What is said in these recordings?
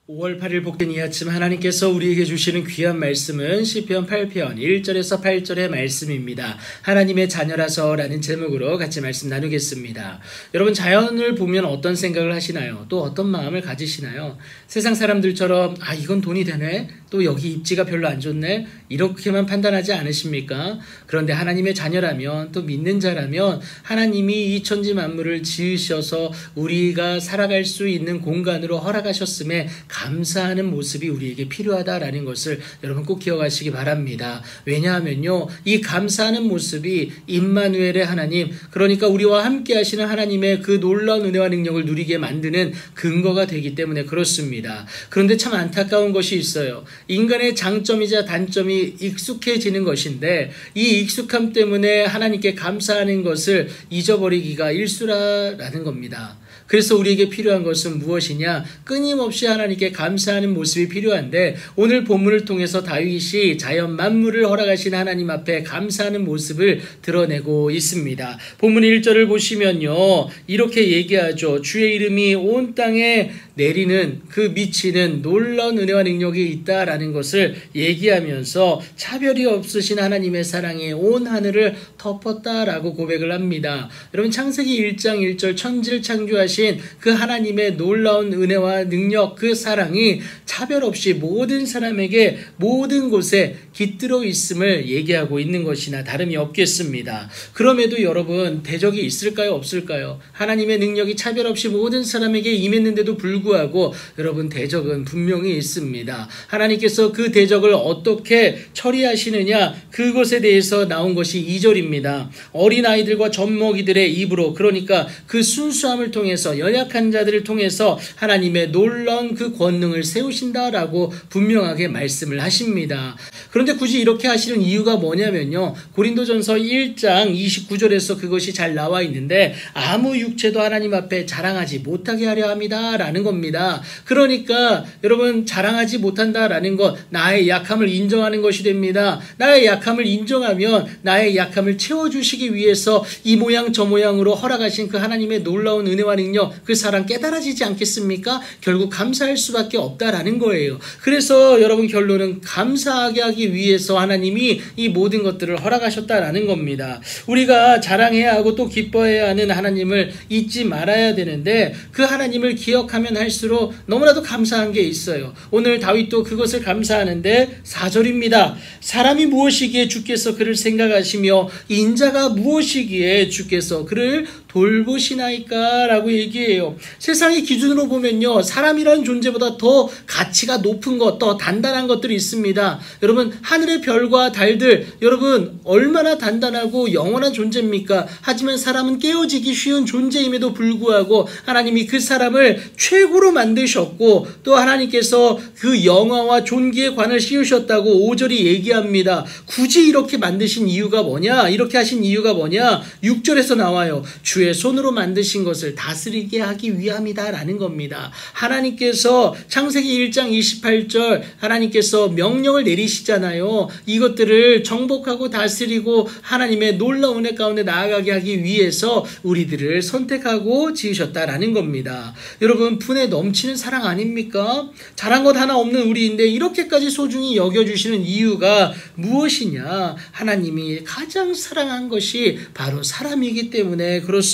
5월 8일 복된 이 아침 하나님께서 우리에게 주시는 귀한 말씀은 시편 8편 1절에서 8절의 말씀입니다. 하나님의 자녀라서라는 제목으로 같이 말씀 나누겠습니다. 여러분, 자연을 보면 어떤 생각을 하시나요? 또 어떤 마음을 가지시나요? 세상 사람들처럼 이건 돈이 되네? 또 여기 입지가 별로 안 좋네? 이렇게만 판단하지 않으십니까? 그런데 하나님의 자녀라면, 또 믿는 자라면 하나님이 이 천지 만물을 지으셔서 우리가 살아갈 수 있는 공간으로 허락하셨음에 감사하는 모습이 우리에게 필요하다라는 것을 여러분 꼭 기억하시기 바랍니다. 왜냐하면요, 이 감사하는 모습이 임마누엘의 하나님, 그러니까 우리와 함께 하시는 하나님의 그 놀라운 은혜와 능력을 누리게 만드는 근거가 되기 때문에 그렇습니다. 그런데 참 안타까운 것이 있어요. 인간의 장점이자 단점이 익숙해지는 것인데, 이 익숙함 때문에 하나님께 감사하는 것을 잊어버리기가 일수라는 겁니다. 그래서 우리에게 필요한 것은 무엇이냐? 끊임없이 하나님께 감사하는 모습이 필요한데, 오늘 본문을 통해서 다윗이 자연 만물을 허락하신 하나님 앞에 감사하는 모습을 드러내고 있습니다. 본문 1절을 보시면요, 이렇게 얘기하죠. 주의 이름이 온 땅에 내리는 그 미치는 놀라운 은혜와 능력이 있다라는 것을 얘기하면서 차별이 없으신 하나님의 사랑이 온 하늘을 덮었다라고 고백을 합니다. 여러분, 창세기 1장 1절 천지를 창조하신 그 하나님의 놀라운 은혜와 능력, 그 사랑이 차별 없이 모든 사람에게 모든 곳에 깃들어 있음을 얘기하고 있는 것이나 다름이 없겠습니다. 그럼에도 여러분, 대적이 있을까요? 없을까요? 하나님의 능력이 차별 없이 모든 사람에게 임했는데도 불구하고 여러분, 대적은 분명히 있습니다. 하나님께서 그 대적을 어떻게 처리하시느냐, 그것에 대해서 나온 것이 2절입니다. 어린아이들과 젖먹이들의 입으로, 그러니까 그 순수함을 통해서, 연약한 자들을 통해서 하나님의 놀라운 그 권능을 세우신다라고 분명하게 말씀을 하십니다. 그런데 굳이 이렇게 하시는 이유가 뭐냐면요, 고린도전서 1장 29절에서 그것이 잘 나와 있는데, 아무 육체도 하나님 앞에 자랑하지 못하게 하려 합니다 라는 겁니다. 그러니까 여러분, 자랑하지 못한다라는 것, 나의 약함을 인정하는 것이 됩니다. 나의 약함을 인정하면 나의 약함을 채워주시기 위해서 이 모양 저 모양으로 허락하신 그 하나님의 놀라운 은혜와 능력, 그 사랑 깨달아지지 않겠습니까? 결국 감사할 수밖에 없다라는 거예요. 그래서 여러분, 결론은 감사하게 하기 위해서 하나님이 이 모든 것들을 허락하셨다라는 겁니다. 우리가 자랑해야 하고 또 기뻐해야 하는 하나님을 잊지 말아야 되는데, 그 하나님을 기억하면 할수록 너무나도 감사한 게 있어요. 오늘 다윗도 그것을 감사하는데 4절입니다. 사람이 무엇이기에 주께서 그를 생각하시며 인자가 무엇이기에 주께서 그를 돌보시나이까 라고 얘기해요. 세상의 기준으로 보면요, 사람이라는 존재보다 더 가치가 높은 것, 더 단단한 것들이 있습니다. 여러분, 하늘의 별과 달들, 여러분 얼마나 단단하고 영원한 존재입니까? 하지만 사람은 깨어지기 쉬운 존재임에도 불구하고 하나님이 그 사람을 최고로 만드셨고, 또 하나님께서 그 영화와 존귀의 관을 씌우셨다고 5절이 얘기합니다. 굳이 이렇게 만드신 이유가 뭐냐? 이렇게 하신 이유가 뭐냐? 6절에서 나와요. 주의 손으로 만드신 것을 다스리게 하기 위함이다라는 겁니다. 하나님께서 창세기 1장 28절 하나님께서 명령을 내리시잖아요. 이것들을 정복하고 다스리고 하나님의 놀라운 은혜 가운데 나아가게 하기 위해서 우리들을 선택하고 지으셨다라는 겁니다. 여러분, 분에 넘치는 사랑 아닙니까? 잘한 것 하나 없는 우리인데 이렇게까지 소중히 여겨주시는 이유가 무엇이냐? 하나님이 가장 사랑한 것이 바로 사람이기 때문에 그렇습니다.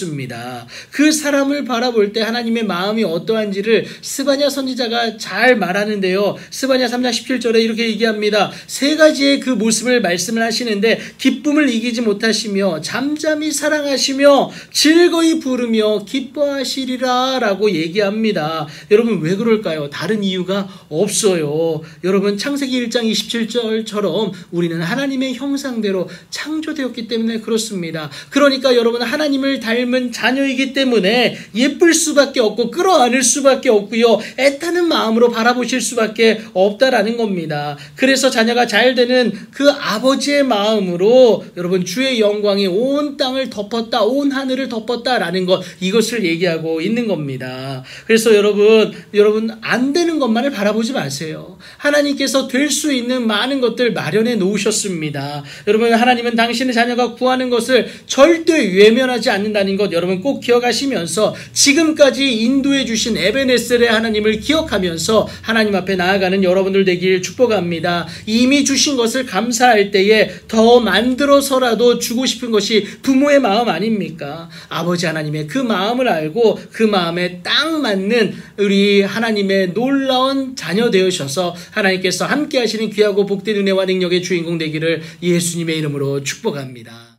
그 사람을 바라볼 때 하나님의 마음이 어떠한지를 스바냐 선지자가 잘 말하는데요. 스바냐 3장 17절에 이렇게 얘기합니다. 세 가지의 그 모습을 말씀을 하시는데, 기쁨을 이기지 못하시며 잠잠히 사랑하시며 즐거이 부르며 기뻐하시리라 라고 얘기합니다. 여러분, 왜 그럴까요? 다른 이유가 없어요. 여러분, 창세기 1장 27절처럼 우리는 하나님의 형상대로 창조되었기 때문에 그렇습니다. 그러니까 여러분, 하나님을 닮은 자녀이기 때문에 예쁠 수밖에 없고 끌어안을 수밖에 없고요, 애타는 마음으로 바라보실 수밖에 없다라는 겁니다. 그래서 자녀가 잘 되는 그 아버지의 마음으로 여러분, 주의 영광이 온 땅을 덮었다, 온 하늘을 덮었다라는 것, 이것을 얘기하고 있는 겁니다. 그래서 여러분 안 되는 것만을 바라보지 마세요. 하나님께서 될 수 있는 많은 것들 마련해 놓으셨습니다. 여러분, 하나님은 당신의 자녀가 구하는 것을 절대 외면하지 않는다는 하나님이라는 것 여러분 꼭 기억하시면서 지금까지 인도해 주신 에베네셀의 하나님을 기억하면서 하나님 앞에 나아가는 여러분들 되길 축복합니다. 이미 주신 것을 감사할 때에 더 만들어서라도 주고 싶은 것이 부모의 마음 아닙니까? 아버지 하나님의 그 마음을 알고 그 마음에 딱 맞는 우리 하나님의 놀라운 자녀 되으셔서 하나님께서 함께 하시는 귀하고 복된 은혜와 능력의 주인공 되기를 예수님의 이름으로 축복합니다.